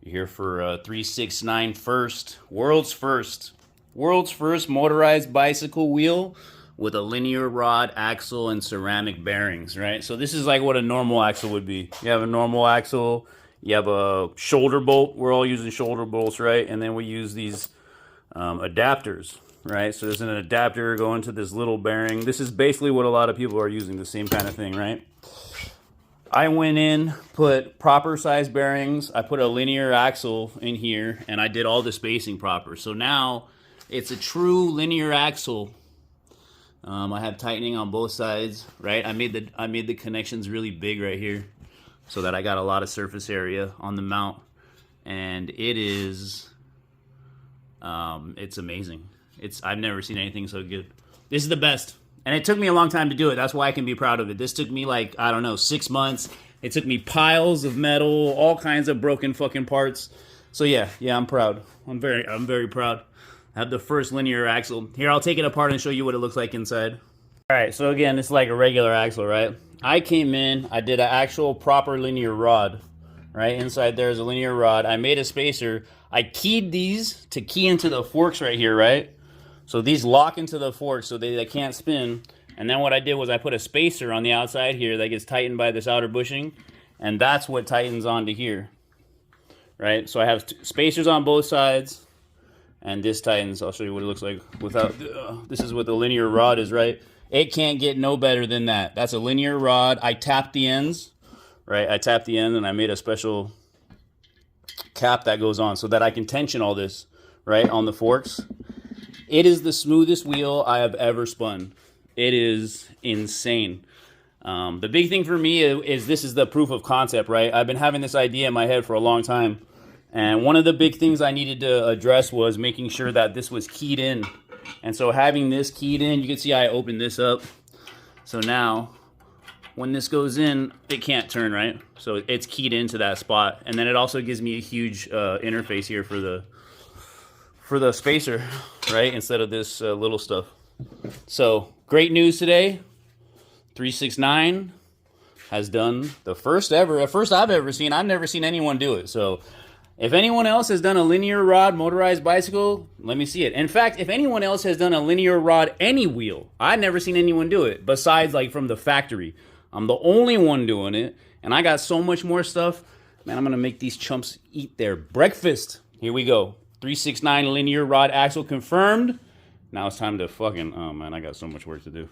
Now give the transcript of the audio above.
You're here for 369 first, world's first motorized bicycle wheel with a linear rod axle and ceramic bearings, right? So this is like what a normal axle would be. You have a normal axle, you have a shoulder bolt. We're all using shoulder bolts, right? And then we use these adapters, right? So there's an adapter going to this little bearing. This is basically what a lot of people are using, the same kind of thing, right? I went in, put proper size bearings, I put a linear axle in here, and I did all the spacing proper. So now it's a true linear axle. I have tightening on both sides, right? I made the connections really big right here so that I got a lot of surface area on the mount, and it is it's amazing. I've never seen anything so good. This is the best. And it took me a long time to do it. That's why I can be proud of it. This took me like, I don't know, 6 months. It took me piles of metal, all kinds of broken fucking parts. So yeah, I'm proud. I'm very proud. I have the first linear axle. Here, I'll take it apart and show you what it looks like inside. All right, so again, it's like a regular axle, right? I came in, I did an actual proper linear rod, right? Inside there's a linear rod. I made a spacer. I keyed these to key into the forks right here, right? So these lock into the forks so they can't spin. And then what I did was I put a spacer on the outside here that gets tightened by this outer bushing. And that's what tightens onto here, right? So I have spacers on both sides. And this tightens. I'll show you what it looks like without... this is what the linear rod is, right? It can't get no better than that. That's a linear rod. I tapped the ends, right? I tapped the end and I made a special cap that goes on so that I can tension all this, right, on the forks. It is the smoothest wheel I have ever spun. It is insane. The big thing for me is this is the proof of concept, right? I've been having this idea in my head for a long time. And one of the big things I needed to address was making sure that this was keyed in. And so having this keyed in, you can see I opened this up. So now, when this goes in, it can't turn, right? So it's keyed into that spot. And then it also gives me a huge interface here for the spacer, right? Instead of this little stuff. So great news today. 369 has done the first I've ever seen. I've never seen anyone do it. So if anyone else has done a linear rod motorized bicycle, let me see it. In fact, if anyone else has done a linear rod any wheel, I've never seen anyone do it besides like from the factory. I'm the only one doing it, and I got so much more stuff. Man, I'm gonna make these chumps eat their breakfast. Here we go. 369 linear rod axle confirmed. Now it's time to fucking, oh man, I got so much work to do.